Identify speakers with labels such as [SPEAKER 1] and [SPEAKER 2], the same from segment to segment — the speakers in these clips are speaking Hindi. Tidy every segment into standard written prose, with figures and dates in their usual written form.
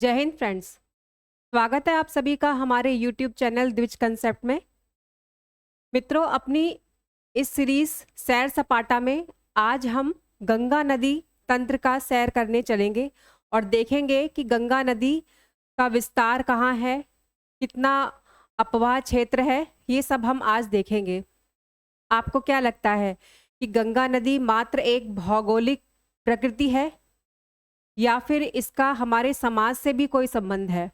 [SPEAKER 1] जय हिंद फ्रेंड्स। स्वागत है आप सभी का हमारे YouTube चैनल द्विज कंसेप्ट में। मित्रों, अपनी इस सीरीज सैर सपाटा में आज हम गंगा नदी तंत्र का सैर करने चलेंगे और देखेंगे कि गंगा नदी का विस्तार कहाँ है, कितना अपवाह क्षेत्र है, ये सब हम आज देखेंगे। आपको क्या लगता है कि गंगा नदी मात्र एक भौगोलिक प्रकृति है या फिर इसका हमारे समाज से भी कोई संबंध है?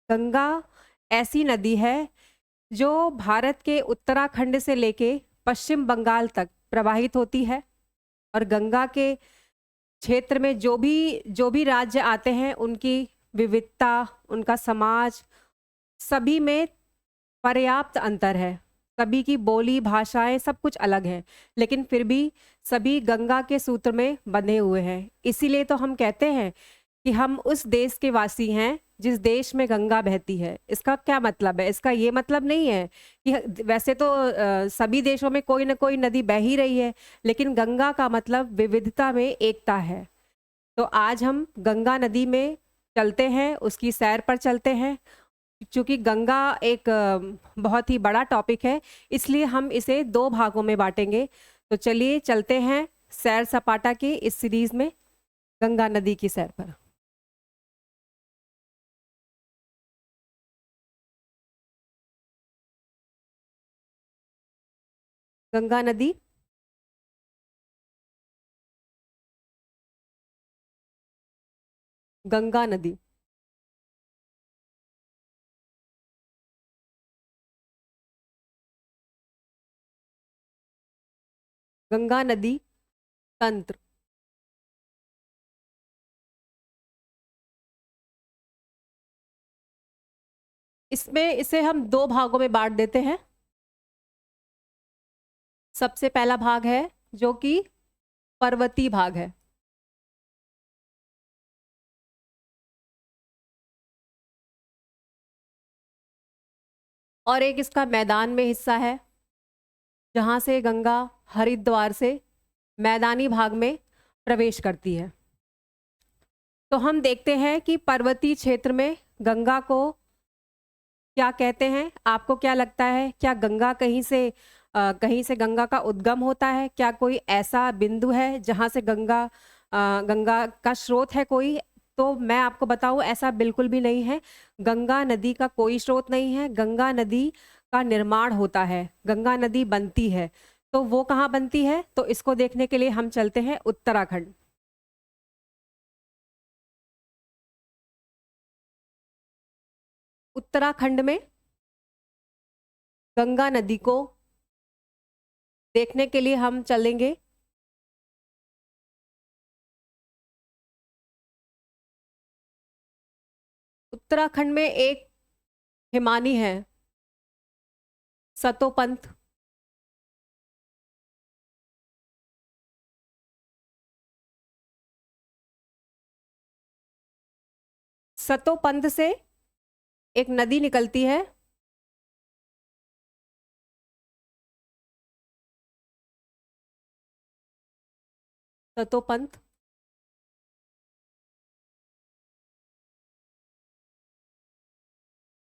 [SPEAKER 1] गंगा ऐसी नदी है जो भारत के उत्तराखंड से लेके पश्चिम बंगाल तक प्रवाहित होती है और गंगा के क्षेत्र में जो भी राज्य आते हैं उनकी विविधता, उनका समाज, सभी में पर्याप्त अंतर है। सभी की बोली, भाषाएं सब कुछ अलग है, लेकिन फिर भी सभी गंगा के सूत्र में बंधे हुए हैं। इसीलिए तो हम कहते हैं कि हम उस देश के वासी हैं जिस देश में गंगा बहती है। इसका क्या मतलब है? इसका ये मतलब नहीं है कि वैसे तो सभी देशों में कोई ना कोई नदी बह ही रही है, लेकिन गंगा का मतलब विविधता में एकता है। तो आज हम गंगा नदी में चलते हैं, उसकी सैर पर चलते हैं। चूंकि गंगा एक बहुत ही बड़ा टॉपिक है, इसलिए हम इसे दो भागों में बांटेंगे। तो चलिए चलते हैं सैर सपाटा की इस सीरीज में गंगा नदी की सैर पर। गंगा नदी गंगा नदी गंगा नदी तंत्र। इसमें इसे हम दो भागों में बांट देते हैं। सबसे पहला भाग है जो कि पर्वतीय भाग है। और एक इसका मैदान में हिस्सा है जहां से गंगा हरिद्वार से मैदानी भाग में प्रवेश करती है। तो हम देखते हैं कि पर्वतीय क्षेत्र में गंगा को क्या कहते हैं। आपको क्या लगता है, क्या गंगा कहीं से गंगा का उद्गम होता है? क्या कोई ऐसा बिंदु है जहां से गंगा का स्रोत है कोई? तो मैं आपको बताऊं, ऐसा बिल्कुल भी नहीं है। गंगा नदी का कोई स्रोत नहीं है। गंगा नदी का निर्माण होता है, गंगा नदी बनती है। तो वो कहाँ बनती है? तो इसको देखने के लिए हम चलते हैं उत्तराखंड। उत्तराखंड में गंगा नदी को देखने के लिए हम चलेंगे उत्तराखंड में। एक हिमानी है, सतोपंथ। सतोपंथ से एक नदी निकलती है, सतोपंथ।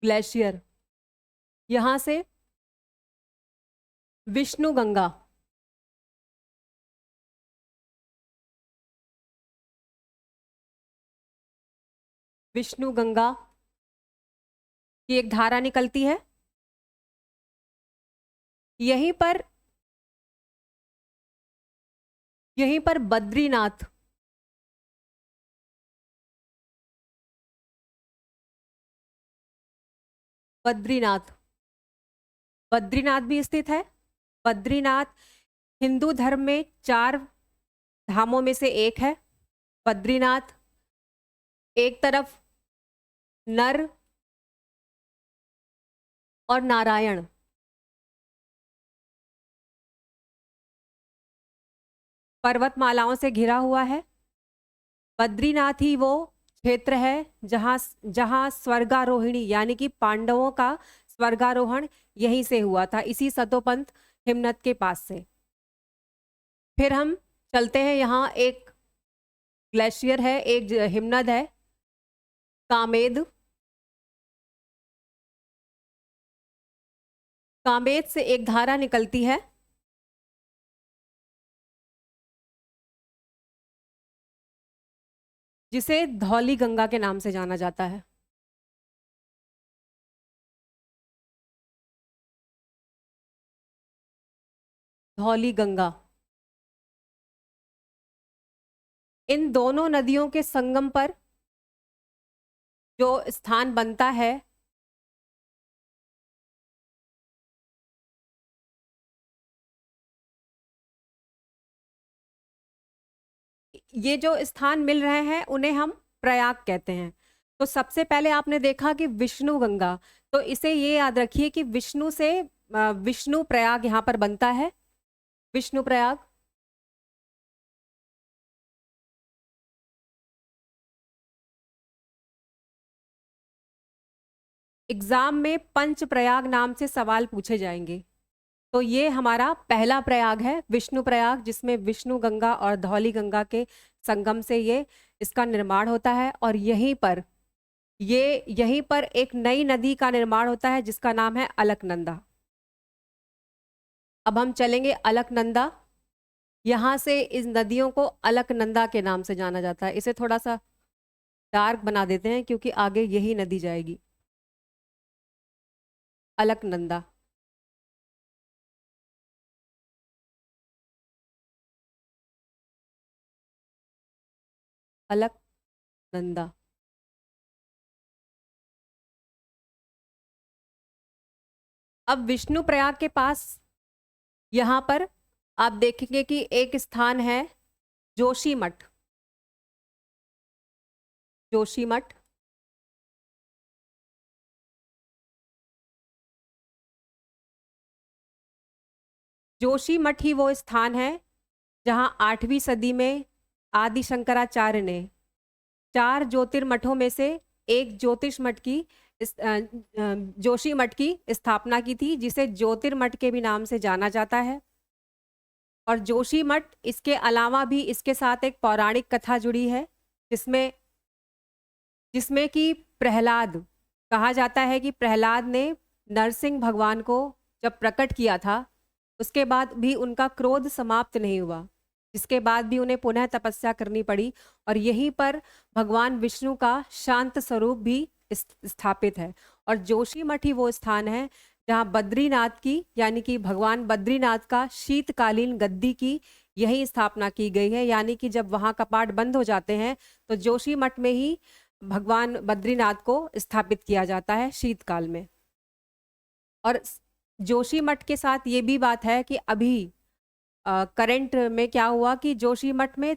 [SPEAKER 1] ग्लेशियर, यहां से विष्णु गंगा, विष्णु गंगा की एक धारा निकलती है। यहीं पर बद्रीनाथ, बद्रीनाथ बद्रीनाथ भी स्थित है। बद्रीनाथ हिंदू धर्म में 4 धामों में से एक है। बद्रीनाथ एक तरफ नर और नारायण, पर्वतमालाओं से घिरा हुआ है। बद्रीनाथ ही वो क्षेत्र है जहां जहां स्वर्गारोहिणी यानी कि पांडवों का स्वर्गारोहण यहीं से हुआ था, इसी सतोपंथ हिमनद के पास से। फिर हम चलते हैं, यहाँ एक ग्लेशियर है, एक हिमनद है कामेद, कामेद से एक धारा निकलती है जिसे धौली गंगा के नाम से जाना जाता है। धौली गंगा। इन दोनों नदियों के संगम पर जो स्थान बनता है ये जो स्थान मिल रहे हैं उन्हें हम प्रयाग कहते हैं। तो सबसे पहले आपने देखा कि विष्णु गंगा, तो इसे ये याद रखिए कि विष्णु से विष्णु प्रयाग यहाँ पर बनता है, विष्णु प्रयाग। एग्जाम में पंच प्रयाग नाम से सवाल पूछे जाएंगे। तो ये हमारा पहला प्रयाग है विष्णु प्रयाग, जिसमें विष्णु गंगा और धौली गंगा के संगम से ये इसका निर्माण होता है। और यहीं पर एक नई नदी का निर्माण होता है जिसका नाम है अलकनंदा। अब हम चलेंगे अलकनंदा। यहाँ से इस नदियों को अलकनंदा के नाम से जाना जाता है। इसे थोड़ा सा डार्क बना देते हैं क्योंकि आगे यही नदी जाएगी, अलकनंदा। अलकनंदा। अब विष्णु प्रयाग के पास यहाँ पर आप देखेंगे कि एक स्थान है जोशीमठ। जोशीमठ। जोशीमठ ही वो स्थान है जहाँ 8वीं सदी में आदि शंकराचार्य ने 4 ज्योतिर्मठों में से एक ज्योतिष मठ की जोशीमठ की स्थापना की थी, जिसे ज्योतिर्मठ के भी नाम से जाना जाता है। और जोशीमठ इसके अलावा भी इसके साथ एक पौराणिक कथा जुड़ी है जिसमें जिसमें कि प्रहलाद, कहा जाता है कि प्रहलाद ने नरसिंह भगवान को जब प्रकट किया था उसके बाद भी उनका क्रोध समाप्त नहीं हुआ, जिसके बाद भी उन्हें पुनः तपस्या करनी पड़ी। और यहीं पर भगवान विष्णु का शांत स्वरूप भी स्थापित है। और जोशीमठ ही वो स्थान है जहाँ बद्रीनाथ की, यानी कि भगवान बद्रीनाथ का शीतकालीन गद्दी की यही स्थापना की गई है। यानी कि जब वहाँ कपाट बंद हो जाते हैं तो जोशीमठ में ही भगवान बद्रीनाथ को स्थापित किया जाता है शीतकाल में। और जोशीमठ के साथ ये भी बात है कि अभी करंट में क्या हुआ कि जोशीमठ में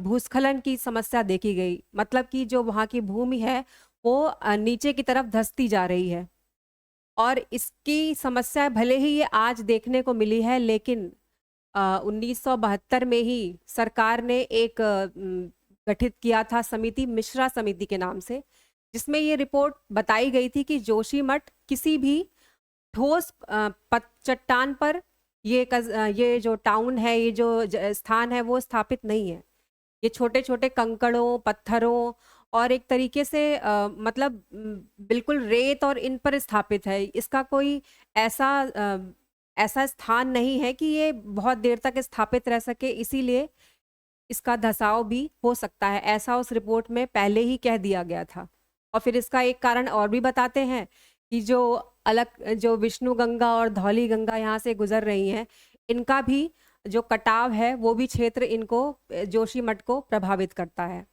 [SPEAKER 1] भूस्खलन की समस्या देखी गई। मतलब कि जो वहाँ की भूमि है वो नीचे की तरफ धंसती जा रही है। और इसकी समस्या भले ही ये आज देखने को मिली है, लेकिन 1972 में ही सरकार ने एक गठित किया था समिति, मिश्रा समिति के नाम से, जिसमें ये रिपोर्ट बताई गई थी कि जोशीमठ किसी भी ठोस चट्टान पर ये जो टाउन है, ये जो स्थान है वो स्थापित नहीं है। ये छोटे छोटे कंकड़ों, पत्थरों और एक तरीके से मतलब बिल्कुल रेत और इन पर स्थापित है। इसका कोई ऐसा स्थान नहीं है कि ये बहुत देर तक स्थापित रह सके, इसीलिए इसका धंसाव भी हो सकता है, ऐसा उस रिपोर्ट में पहले ही कह दिया गया था। और फिर इसका एक कारण और भी बताते हैं कि जो विष्णु गंगा और धौली गंगा यहाँ से गुजर रही हैं, इनका भी जो कटाव है वो भी क्षेत्र इनको, जोशीमठ को प्रभावित करता है।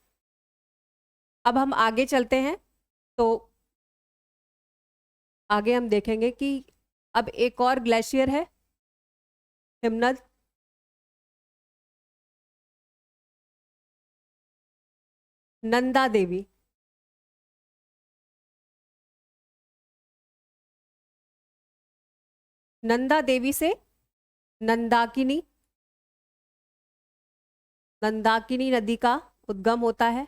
[SPEAKER 1] अब हम आगे चलते हैं तो आगे हम देखेंगे कि अब एक और ग्लेशियर है, हिमनद। नंदा देवी। नंदा देवी से नंदाकिनी नंदाकिनी नदी का उद्गम होता है।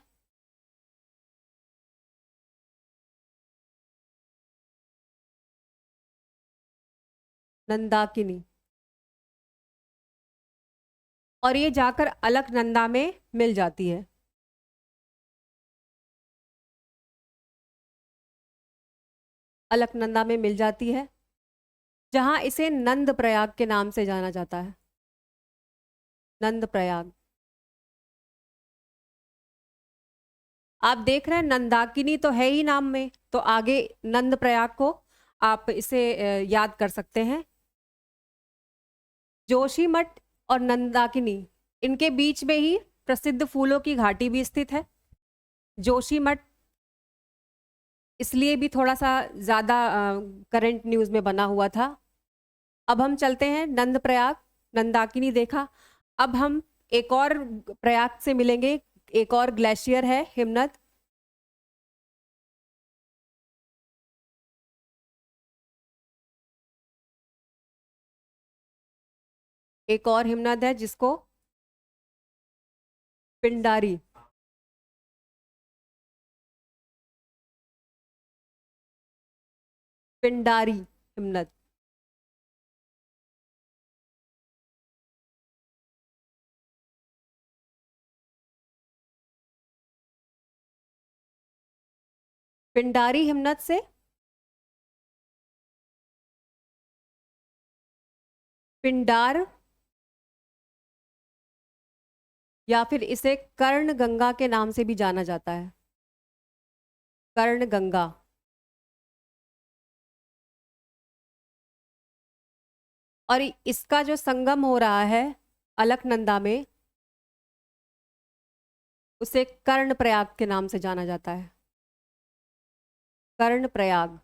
[SPEAKER 1] नंदाकिनी। और ये जाकर अलकनंदा में मिल जाती है। अलकनंदा में मिल जाती है, जहां इसे नंद प्रयाग के नाम से जाना जाता है। नंद प्रयाग। आप देख रहे हैं नंदाकिनी तो है ही नाम में, तो आगे नंद प्रयाग को आप इसे याद कर सकते हैं। जोशीमठ और नंदाकिनी, इनके बीच में ही प्रसिद्ध फूलों की घाटी भी स्थित है। जोशीमठ इसलिए भी थोड़ा सा ज़्यादा करंट न्यूज़ में बना हुआ था। अब हम चलते हैं नंद प्रयाग। नंदाकिनी देखा, अब हम एक और प्रयाग से मिलेंगे। एक और ग्लेशियर है हिमनद। एक और हिमनद है जिसको पिंडारी, पिंडारी हिमनद। पिंडारी हिमनद से पिंडार, या फिर इसे कर्ण गंगा के नाम से भी जाना जाता है। कर्ण गंगा। और इसका जो संगम हो रहा है अलकनंदा में, उसे कर्ण प्रयाग के नाम से जाना जाता है। कर्ण प्रयाग।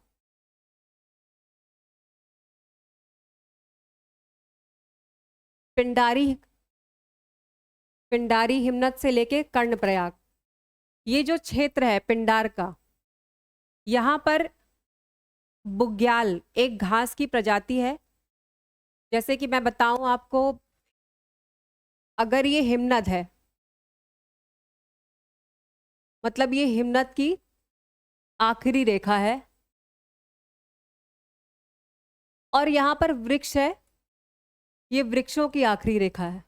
[SPEAKER 1] पिंडारी, पिंडारी हिमनद से लेके कर्ण प्रयाग, ये जो क्षेत्र है पिंडार का, यहाँ पर बुग्याल एक घास की प्रजाति है। जैसे कि मैं बताऊं आपको, अगर ये हिमनद है, मतलब ये हिमनद की आखिरी रेखा है, और यहाँ पर वृक्ष है, ये वृक्षों की आखिरी रेखा है।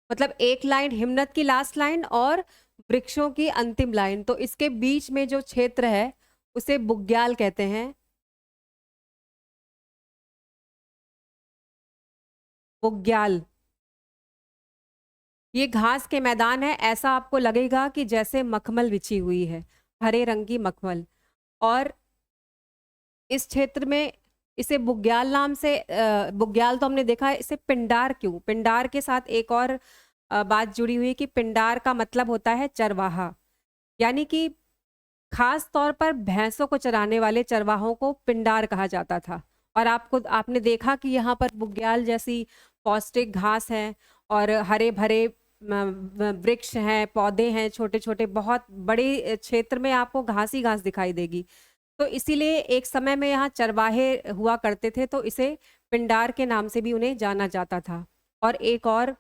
[SPEAKER 1] मतलब एक लाइन हिमनद की लास्ट लाइन और वृक्षों की अंतिम लाइन, तो इसके बीच में जो क्षेत्र है उसे बुग्याल कहते हैं। बुग्याल। ये घास के मैदान है, ऐसा आपको लगेगा कि जैसे मखमल बिछी हुई है, हरे रंग की मखमल। और इस क्षेत्र में इसे बुग्याल नाम से बुग्याल तो हमने देखा है, इसे पिंडार क्यों? पिंडार के साथ एक और बात जुड़ी हुई है कि पिंडार का मतलब होता है चरवाहा, यानी कि खास तौर पर भैंसों को चराने वाले चरवाहों को पिंडार कहा जाता था। और आपने देखा कि यहाँ पर बुग्याल जैसी पौष्टिक घास है, और हरे भरे वृक्ष हैं, पौधे हैं, छोटे छोटे, बहुत बड़े क्षेत्र में आपको घास ही घास दिखाई देगी। तो इसीलिए एक समय में यहाँ चरवाहे हुआ करते थे, तो इसे पिंडार के नाम से भी उन्हें जाना जाता था। और एक और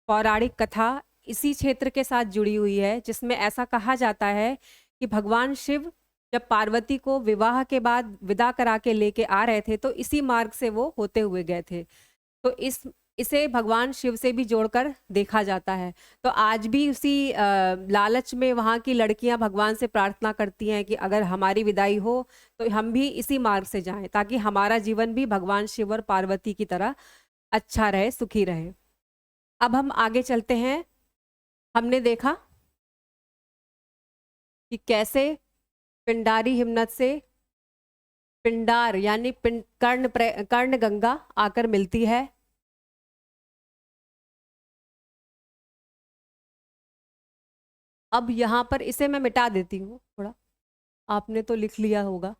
[SPEAKER 1] पौराणिक कथा इसी क्षेत्र के साथ जुड़ी हुई है, जिसमें ऐसा कहा जाता है कि भगवान शिव जब पार्वती को विवाह के बाद विदा करा के लेके आ रहे थे, तो इसी मार्ग से वो होते हुए गए थे। तो इसे भगवान शिव से भी जोड़कर देखा जाता है। तो आज भी उसी लालच में वहाँ की लड़कियां भगवान से प्रार्थना करती हैं कि अगर हमारी विदाई हो तो हम भी इसी मार्ग से जाएं, ताकि हमारा जीवन भी भगवान शिव और पार्वती की तरह अच्छा रहे, सुखी रहे। अब हम आगे चलते हैं। हमने देखा कि कैसे पिंडारी हिमनद से पिंडार यानी कर्ण गंगा आकर मिलती है। अब यहाँ पर इसे मैं मिटा देती हूँ थोड़ा, आपने तो लिख लिया होगा।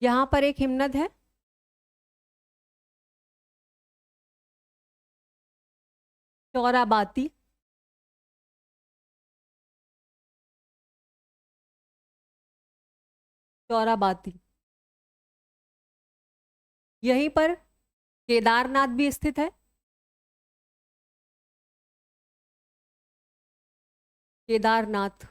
[SPEAKER 1] यहाँ पर एक हिमनद है, चौराबाती। चौराबाती। यहीं पर केदारनाथ भी स्थित है। केदारनाथ।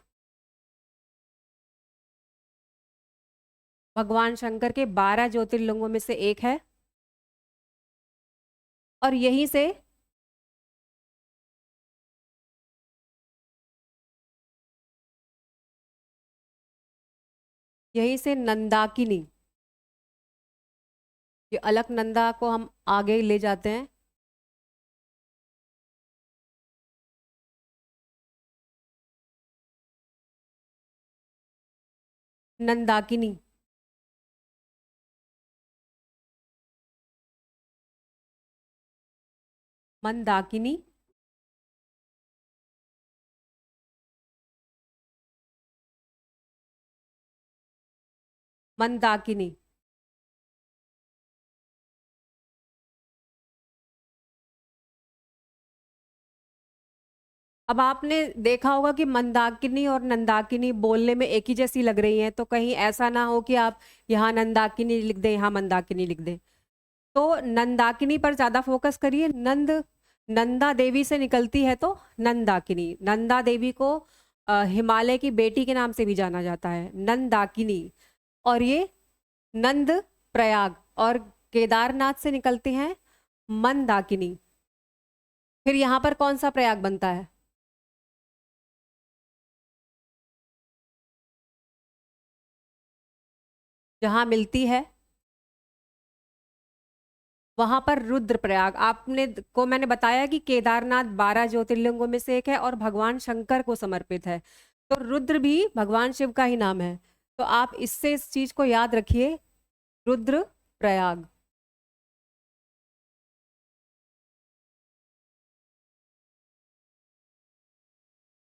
[SPEAKER 1] भगवान शंकर के 12 ज्योतिर्लिंगों में से एक है। और यहीं से नंदाकिनी, ये अलकनंदा को हम आगे ले जाते हैं। नंदाकिनी, मंदाकिनी, मंदाकिनी। अब आपने देखा होगा कि मंदाकिनी और नंदाकिनी बोलने में एक ही जैसी लग रही हैं, तो कहीं ऐसा ना हो कि आप यहाँ नंदाकिनी लिख दें, यहाँ मंदाकिनी लिख दें। तो नंदाकिनी पर ज्यादा फोकस करिए। नंदा देवी से निकलती है तो नंदाकिनी। नंदा देवी को हिमालय की बेटी के नाम से भी जाना जाता है, नंदाकिनी। और ये नंद प्रयाग और केदारनाथ से निकलते हैं मंदाकिनी। फिर यहाँ पर कौन सा प्रयाग बनता है? जहां मिलती है वहां पर रुद्रप्रयाग। आपने को मैंने बताया कि केदारनाथ 12 ज्योतिर्लिंगों में से एक है और भगवान शंकर को समर्पित है, तो रुद्र भी भगवान शिव का ही नाम है। तो आप इससे इस चीज को याद रखिए, रुद्रप्रयाग।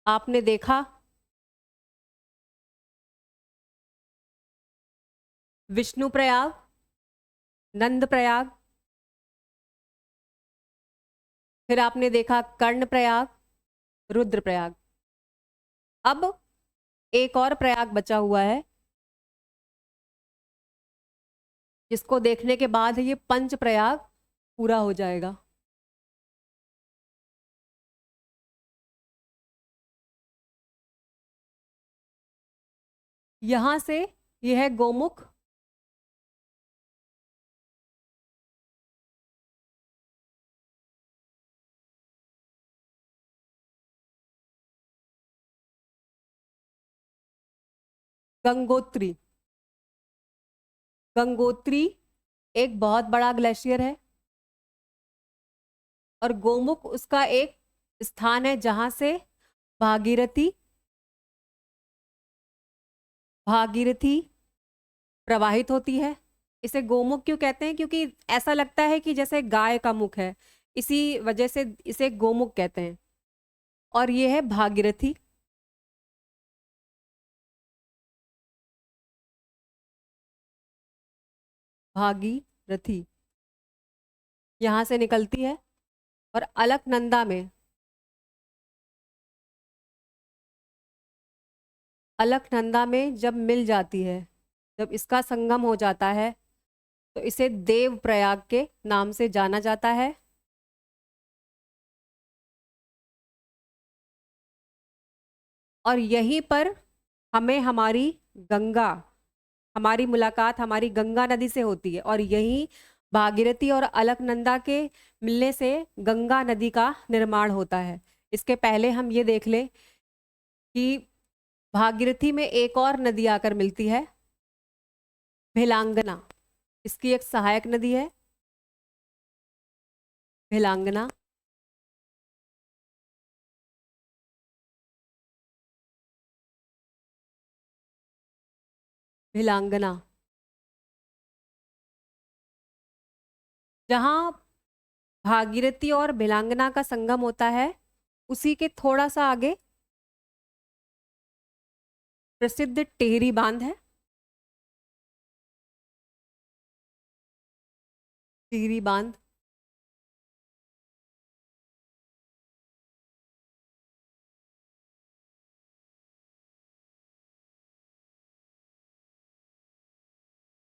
[SPEAKER 1] आपने देखा विष्णु प्रयाग, नंद प्रयाग, फिर आपने देखा कर्ण प्रयाग, रुद्र प्रयाग। अब एक और प्रयाग बचा हुआ है, जिसको देखने के बाद ये पंच प्रयाग पूरा हो जाएगा। यहां से यह है गोमुख, गंगोत्री। गंगोत्री एक बहुत बड़ा ग्लेशियर है और गोमुख उसका एक स्थान है जहां से भागीरथी भागीरथी प्रवाहित होती है। इसे गोमुख क्यों कहते हैं? क्योंकि ऐसा लगता है कि जैसे गाय का मुख है, इसी वजह से इसे गोमुख कहते हैं। और ये है भागीरथी। भागीरथी यहां से निकलती है और अलकनंदा में जब मिल जाती है, जब इसका संगम हो जाता है, तो इसे देव प्रयाग के नाम से जाना जाता है। और यहीं पर हमें गंगा हमारी मुलाकात हमारी गंगा नदी से होती है, और यहीं भागीरथी और अलकनंदा के मिलने से गंगा नदी का निर्माण होता है। इसके पहले हम ये देख लें कि भागीरथी में एक और नदी आकर मिलती है, भिलांगना। इसकी एक सहायक नदी है भिलांगना। भिलांगना जहाँ भागीरथी और भिलांगना का संगम होता है, उसी के थोड़ा सा आगे प्रसिद्ध टिहरी बांध है। टिहरी बांध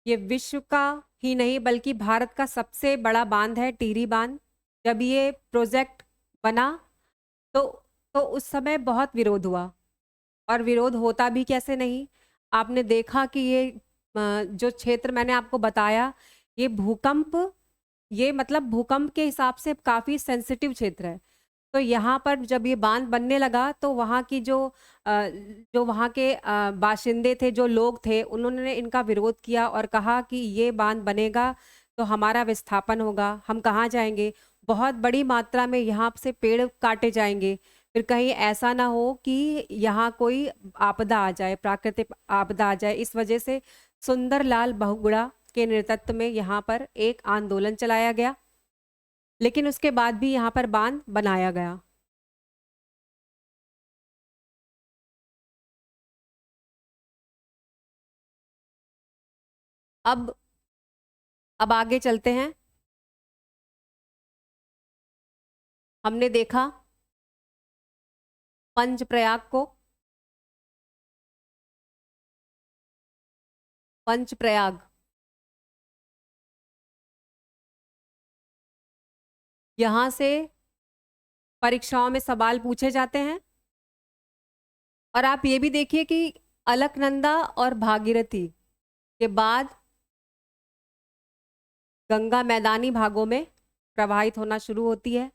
[SPEAKER 1] ये विश्व का ही नहीं बल्कि भारत का सबसे बड़ा बांध है, टिहरी बांध। जब ये प्रोजेक्ट बना तो उस समय बहुत विरोध हुआ, और विरोध होता भी कैसे नहीं। आपने देखा कि ये जो क्षेत्र मैंने आपको बताया, ये मतलब भूकंप के हिसाब से काफ़ी सेंसिटिव क्षेत्र है। तो यहाँ पर जब ये बांध बनने लगा तो वहाँ की जो वहाँ के बाशिंदे थे, जो लोग थे, उन्होंने इनका विरोध किया और कहा कि ये बांध बनेगा तो हमारा विस्थापन होगा, हम कहाँ जाएंगे। बहुत बड़ी मात्रा में यहाँ से पेड़ काटे जाएंगे, फिर कहीं ऐसा ना हो कि यहाँ कोई आपदा आ जाए, प्राकृतिक आपदा आ जाए। इस वजह से सुंदरलाल बहुगुणा के नेतृत्व में यहाँ पर एक आंदोलन चलाया गया, लेकिन उसके बाद भी यहाँ पर बांध बनाया गया। अब आगे चलते हैं। हमने देखा पंचप्रयाग को। पंचप्रयाग, यहां से परीक्षाओं में सवाल पूछे जाते हैं। और आप ये भी देखिए कि अलकनंदा और भागीरथी के बाद गंगा मैदानी भागों में प्रवाहित होना शुरू होती है।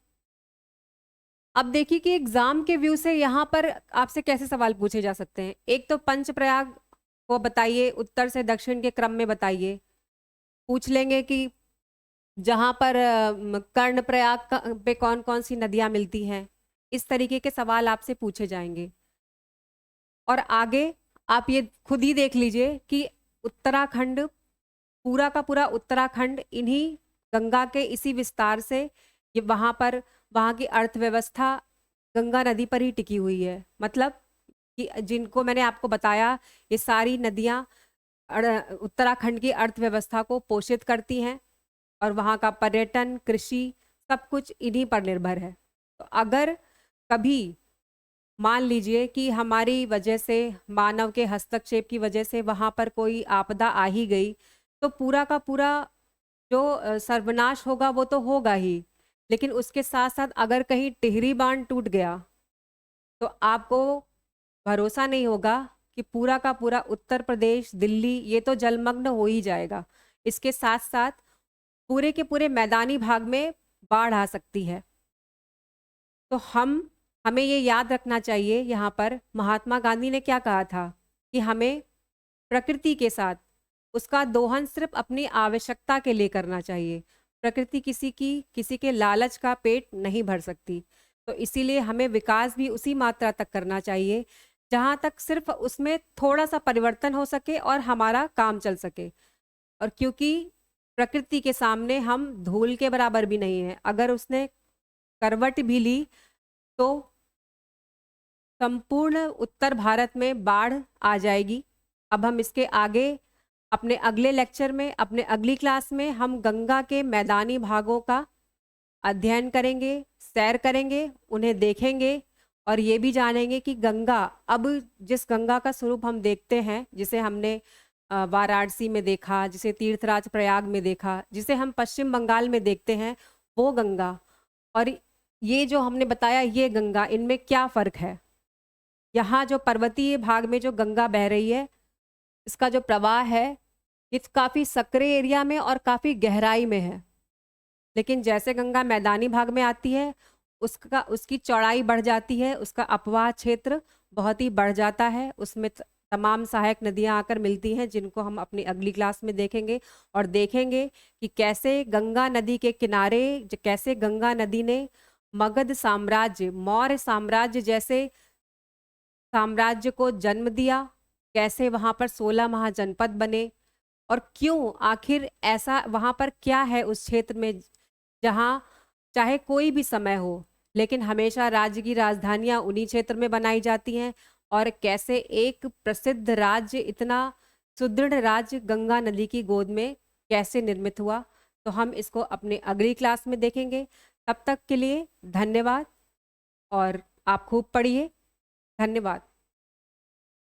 [SPEAKER 1] अब देखिए कि एग्जाम के व्यू से यहाँ पर आपसे कैसे सवाल पूछे जा सकते हैं। एक तो पंचप्रयाग को बताइए, उत्तर से दक्षिण के क्रम में बताइए। पूछ लेंगे कि जहाँ पर कर्णप्रयाग पे कौन कौन सी नदियाँ मिलती हैं। इस तरीके के सवाल आपसे पूछे जाएंगे। और आगे आप ये खुद ही देख लीजिए कि उत्तराखंड, पूरा का पूरा उत्तराखंड इन्हीं गंगा के इसी विस्तार से ये वहाँ की अर्थव्यवस्था गंगा नदी पर ही टिकी हुई है। मतलब कि जिनको मैंने आपको बताया, ये सारी नदियाँ उत्तराखंड की अर्थव्यवस्था को पोषित करती हैं और वहाँ का पर्यटन, कृषि, सब कुछ इन्हीं पर निर्भर है। तो अगर कभी मान लीजिए कि हमारी वजह से, मानव के हस्तक्षेप की वजह से वहाँ पर कोई आपदा आ ही गई, तो पूरा का पूरा जो सर्वनाश होगा वो तो होगा ही, लेकिन उसके साथ साथ अगर कहीं टिहरी बांध टूट गया तो आपको भरोसा नहीं होगा कि पूरा का पूरा उत्तर प्रदेश, दिल्ली, ये तो जलमग्न हो ही जाएगा। इसके साथ साथ पूरे के पूरे मैदानी भाग में बाढ़ आ सकती है। तो हमें ये याद रखना चाहिए, यहाँ पर महात्मा गांधी ने क्या कहा था कि हमें प्रकृति के साथ उसका दोहन सिर्फ अपनी आवश्यकता के लिए करना चाहिए। प्रकृति किसी के लालच का पेट नहीं भर सकती। तो इसीलिए हमें विकास भी उसी मात्रा तक करना चाहिए जहाँ तक सिर्फ उसमें थोड़ा सा परिवर्तन हो सके और हमारा काम चल सके। और क्योंकि प्रकृति के सामने हम धूल के बराबर भी नहीं है, अगर उसने करवट भी ली तो संपूर्ण उत्तर भारत में बाढ़ आ जाएगी। अब हम इसके आगे अपने अगले लेक्चर में, अपने अगली क्लास में हम गंगा के मैदानी भागों का अध्ययन करेंगे, सैर करेंगे, उन्हें देखेंगे और ये भी जानेंगे कि गंगा, अब जिस गंगा का स्वरूप हम देखते हैं, जिसे हमने वाराणसी में देखा, जिसे तीर्थराज प्रयाग में देखा, जिसे हम पश्चिम बंगाल में देखते हैं, वो गंगा और ये जो हमने बताया ये गंगा, इनमें क्या फ़र्क है। यहाँ जो पर्वतीय भाग में जो गंगा बह रही है, इसका जो प्रवाह है ये काफ़ी सक्रिय एरिया में और काफ़ी गहराई में है, लेकिन जैसे गंगा मैदानी भाग में आती है उसकी चौड़ाई बढ़ जाती है, उसका अपवाह क्षेत्र बहुत ही बढ़ जाता है, उसमें तमाम सहायक नदियाँ आकर मिलती हैं, जिनको हम अपनी अगली क्लास में देखेंगे। और देखेंगे कि कैसे गंगा नदी के किनारे, कैसे गंगा नदी ने मगध साम्राज्य, मौर्य साम्राज्य जैसे साम्राज्य को जन्म दिया, कैसे वहाँ पर 16 महाजनपद बने और क्यों, आखिर ऐसा वहाँ पर क्या है उस क्षेत्र में जहाँ चाहे कोई भी समय हो, लेकिन हमेशा राज्य की राजधानियाँ उन्हीं क्षेत्र में बनाई जाती हैं। और कैसे एक प्रसिद्ध राज्य, इतना सुदृढ़ राज्य गंगा नदी की गोद में कैसे निर्मित हुआ। तो हम इसको अपने अगली क्लास में देखेंगे। तब तक के लिए धन्यवाद और आप खूब पढ़िए। धन्यवाद।